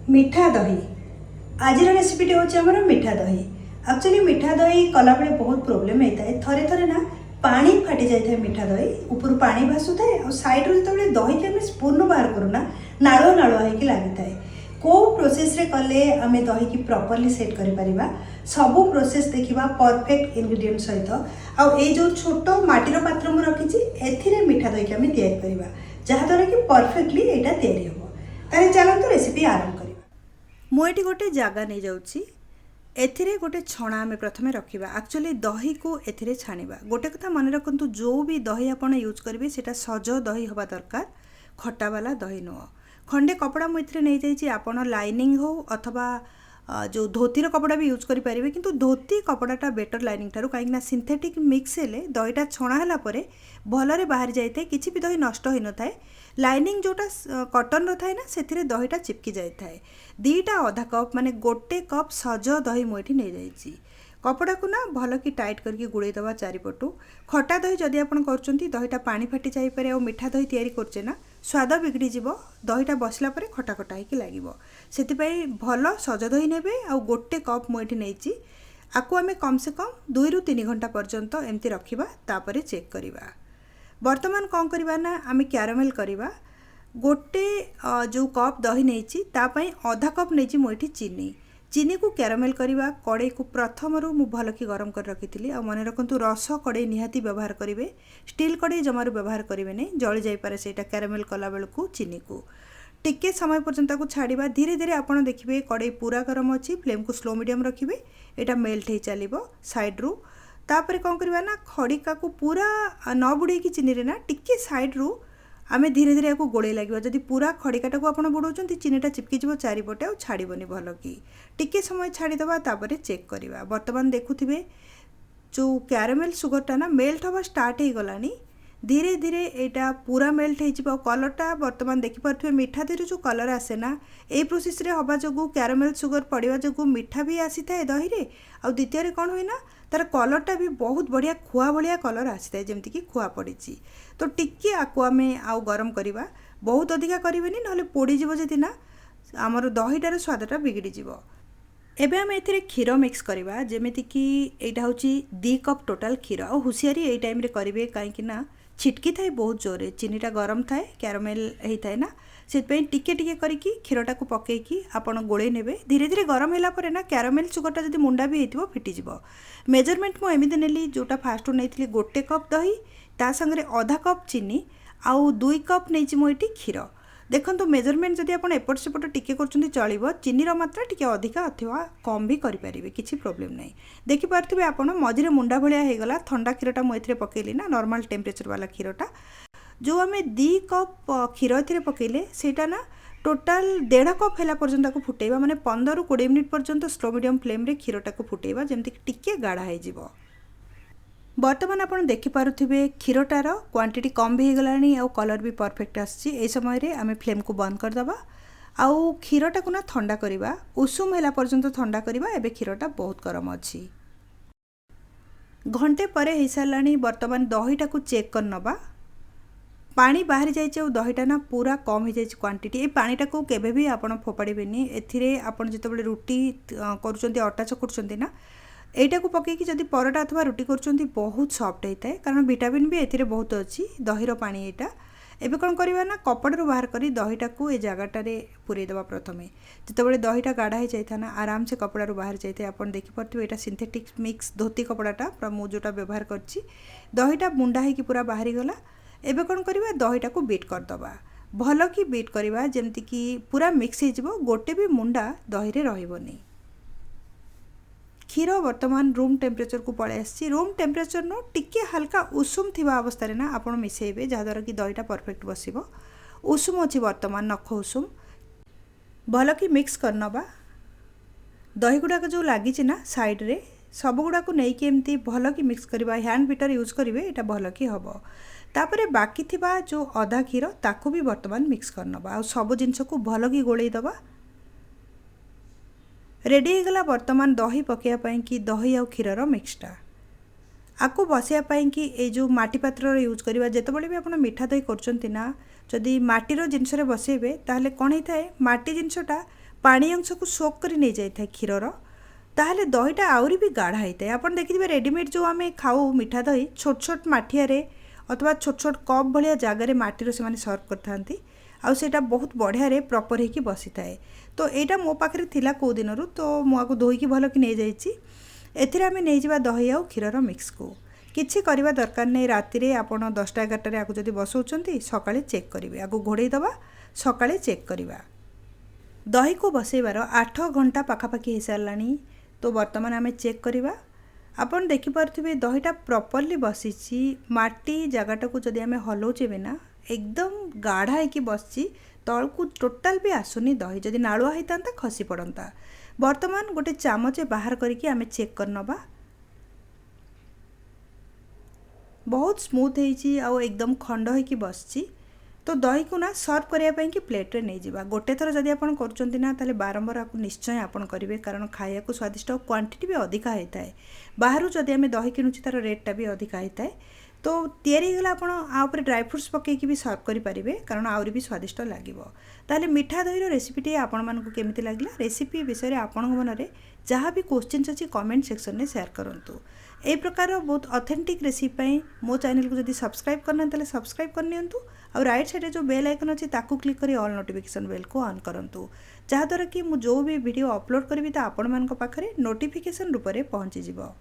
मिठा दही आज रेसिपी हूँ आम मिठा दही। एक्चुअली मिठा दही कला बेले बहुत प्रोब्लेम होता है। थरे थरे ना पानी फाटी जाए मिठा दही ऊपर पानी भासु थाए और साइड रू जो दही की आम स्पून बाहर करूना नालुआ नालुआ होगी लगी थाए। को प्रोसेस रे कले आम दही की प्रॉपर्ली सेट करि परिबा सबू प्रोसेस देखिबा परफेक्ट इंग्रेडिएंट सहित आउ ए जो छोट माटीर पात्र मु रखिछि एथिरे मिठा दही के आम तैयार करिबा जहा द्वारा कि परफेक्टली एटा तैयारी होबो। तारे चलंतु रेसिपी आरंभ करिबा। मु एठी गोटे जागा नहीं जाउछि एथिरे गोटे छणा आम प्रथमे रखिबा। एक्चुअली दही को एथिरे छानिबा। गोटे कथा मन रखंतु जो भी दही आपण यूज करिवे सेटा सज दही होबा दरकार, खट्टा वाला दही नुह। खंडे कपड़ा मुझे नहीं जाइए आपण लाइनिंग हो अथवा जो धोतीर कपड़ा भी यूज करें किंतु धोती कपड़ाटा बेटर लाइनिंग ठारू कहीं सिंथेटिक मिक्स हेले दहीटा छणा है भलरे बाहरी जाए किसी भी दही नष्ट हो न थाए। लाइनिंग जोटा कटन थाए ना से दहीटा चिपकी जाए। दीटा अधा कप माने गोटे कप सज दही मुझे नहीं जाइए। कपड़ा को ना भल कि टाइट करके गुड़े दवा चारिपटू। खटा दही जदि आप कर दहीटा पानी फाटी जापे और मिठा दही तैयारी करचे ना स्वाद बिगड़ी जीव। दहीटा बसला परे खटा खटा होगी लगे से भल सज दही ने आ गोटे कप मुझे नहीं आपको आम कम से कम 2 ରୁ 3 घंटा पर्यंत एमती रखा तापर चेक करवा। बर्तमान कौन करवा ना आम क्यारामेल करवा। गोटे जो कप दही नहीं तापाई आधा कप नहीं मुझे चीनी को क्यारामेल करवा। कड़े को प्रथम मु भल कि गरम कर रखी आ मन रखु रस कड़े निहाती व्यवहार करेंगे। स्टील कड़े जमार व्यवहार करेंगे नहीं जली जापे से क्यारामेल कला बेलू चीनी को टिके समय पर्यंत छाड़ा। धीरे धीरे आपड़ देखिए कड़े पूरा गरम अच्छी फ्लेम को स्लो मीडियम रखिए यहाँ मेल्ट हो चलो साइड रू। तापर कौन करवा ना खड़िका को पूरा न बुड़े चीनी ना टिके साइड रू आमे धीरे धीरे आपको गोड़े लगे। जदि पूरा खड़िकाटा को आपड़ बुड़ाऊँ चीनीटा चिपकी जीव चारिपटे और छाड़बनी भल कि टिके समय छाड़ीदवा तापर चेक करवा। बर्तमान देखुथिबे जो क्यारामेल सुगरटा ना मेल्ट हवा स्टार्ट हो गलानी। धीरे धीरे यहाँ पूरा मेल्ट हो कलरटा बर्तमान देखिपे मिठा दही जो कलर आसे ना ये प्रोसेस रे हवा जो क्यारामेल सुगर पड़ा जो मिठा भी आसी थाए दही रे। आ द्वितीय कौन हुए ना तार कलरटा भी बहुत बढ़िया खुआ भाया कलर आसी थाए जमती कि खुआ पड़ी। तो टिके आको आम आउ गरम करवा बहुत अधिका करेनि ना पोड़ीज जदि ना आमर दहीटार स्वादटा बिगड़ी जीव। एबे आम एथिरे क्षीर मिक्स करवा जेमिति कि एटा होची 2 कप टोटाल क्षीर। और हुशियारी ये टाइम रे करेंगे कहीं छिटकी थाए बहुत जोरे चीनीटा गरम थाए क्यारामेल होता है ना से टिके टिके करके क्षीरटा को पकईकी आपण गोड़े नेबे। धीरे धीरे गरम होला परे ना क्यारामेल सुगरटा जदि मुंडा भी होइतिबो फिटिजिब। मेजरमेंट मु एमिति नेली जोटा फास्ट नहीं गोटे कप दही ता संगे आधा कप चीनी आउ 2 कप नहीं मुझे क्षीर। देखो मेजरमेंट जदि आप एपट सेपट टिके कर चलो चीनीर मात्रा टिके अधिका अथवा कम भी करें किसी प्रोब्लेम नहीं। देखिपे आप मझे मुंडा भाया होगला ठंडा क्षीरटा मुझे पकईली ना नॉर्मल टेम्परेचर वाला क्षीरटा जो आम 2 कप क्षीर ए पकईले सेटा ना टोटाल 1.5 कप है पर्यंत को फुटेबा माने 15 ରୁ 20 मिनिट पर्यंत स्लो मीडियम फ्लेम रे क्षीरटा को फुटेबा जमती टिके गाढ़ा हो। बर्तमान आप देखिपे क्षीरटार क्वांटिटी कम भी होगलानी आउ कलर भी परफेक्ट आसी समय आम फ्लेम को बंद करदे आउ क्षीरटा को ना ठंडा करवा उषुम है पर्यंत ठंडा करवा। एबे क्षीरटा बहुत गरम अच्छी घंटे पर हो सारा। बर्तमान दहीटा को चेक कर नवा पानी बाहरी जाइए दहीटा ना पूरा कम हो जाए क्वांटिटी। ये पानीटा को केबे भी आप फोपाड़ेनि एथिरे आपण जितेबाला रुटी करुँच अटा चकुट ना एटा को पकईकि जदि परोटा अथवा रुटी कर बहुत सॉफ्ट होता है कारण विटामिन भी एथिरे बहुत अच्छी दहीर पानी यहाँ। एबे कौन करवा ना कपड़ा बाहर कर दहीटा को ए जगटारे पूरेदवा। प्रथमे जितेबाला दहीटा गाढ़ा हो जाए ना आराम से कपड़ा बाहर जाए आप देखिपे यहाँ सिंथेटिक मिक्स धोती कपड़ाटा मु जोटा व्यवहार कर दहीटा मुंडा होगी पूरा बाहरी गला। एबे कौन करवा दहीटा को बीट करदवा भल कि बीट करवा जमती कि पूरा मिक्स हो गोटे भी मुंडा दही रे रहिबोनी। क्षीर वर्तमान रूम टेम्परेचर को पड़े आसी। रूम टेम्परेचर नो टिके हल्का उषुम थिबा अवस्था ना आपण मिसेबे जहाँद्वारा कि दहीटा परफेक्ट बसिबो। उषुम अच्छी वर्तमान नख उषुम भल कि मिक्स करनबा। दही गुड़ाक जो लगी ना साइड रे सब गुड़ाक नहीं एमती भल कि मिक्स करवा। हैंड बीटर यूज करेंगे यहाँ भल कि हम तापरे बाकी थिबा जो अधा क्षीर ताकू भी वर्तमान मिक्स करनबा आ सब जिनस को भल कि गोलई दबा। रेडी होगला बर्तमान दही पकड़ापी कि दही आउ क्षीरर मिक्सटा आपको बसापी कि ये जो माटी पात्र यूज करवा जितेबाला भी आप मिठा दही कर जदि माटीर जिनस बसैबे ताहले कौन होता है माटी जिनसटा पानी अंश को सोक कर नहीं जाए क्षीरर ताहले दहीटा आउरी भी गाढ़ा होता है। आप देखिए रेडीमेड जो आम खाऊ मिठा दही छोट छोट माठिया अथवा छोट छोट कप भाया जगार माटीर से सर्व करते आउटा बहुत बढ़िया प्रॉपर होगी बसी थाए। तो यहाँ मो पाखे थिला कौ दिन तो मुझे धोईकी भल कि नहीं जाइए। एथिरे आमे नहीं जा दही आउ क्षीरर मिक्स को किछि करवा दरकार नहीं। राति आप 10टा 11टारे आपको जब बसौंट सकाळे चेक करेंगे आपको घोड़े दबा सकाळे चेक करवा। दही को बसैबार 8 घंटा पाखापाखि हो सारा। तो बर्तमान आमे चेक करवा आपन देखिपे दहीटा प्रॉपरली बसी माटी जगटा को जदि आमे हलाउचे बिना एकदम गाढ़ा होगी बसची तल को टोटाल भी आसुनी दही जदि नालुआ होता खसी पड़ता। बर्तमान गोटे चामचे बाहर करके आमे चेक कर नबा बहुत स्मूथ होइची आउ एकदम खंड होइकी बसची। तो दही को ना सर्व करने कि प्लेट रे नहीं जावा। गोटे थर जदि आपन करचंती ना ताले बारंबार आपको निश्चय आपन करेंगे कारण खाया को स्वादिष्ट और क्वांटिटी भी अधिका होता है। बाहर जदि आमे दही किनुची तार रेटटा भी अधिका होता है। तो तैयारी गला आपन आ ऊपर ड्राई फ्रूट्स पकईकी भी सर्व करि परिबे कारण आउरी भी स्वादिष्ट लागिवो। ताले मिठा दहीर रेसिपीटी आपण मानकु केमिति लागला रेसिपी विषय रे आपण मन रे जहाँ भी क्वेश्चन्स अच्छी कमेंट सेक्शन में शेयर करंतु। ए प्रकार बहुत ऑथेंटिक रेसिपी मो चैनल को जदि सब्सक्राइब करना ताले सब्सक्राइब करनियंतु और राइट साइड जो बेल आइकन अच्छी ताकू क्लिक करी ऑल नोटिफिकेशन बेल को ऑन करंतु जहाँद्वारा कि मु जो भी वीडियो अपलोड करी तो आपण मान पाखरे नोटिफिकेशन रूप में पहुँची जिवो।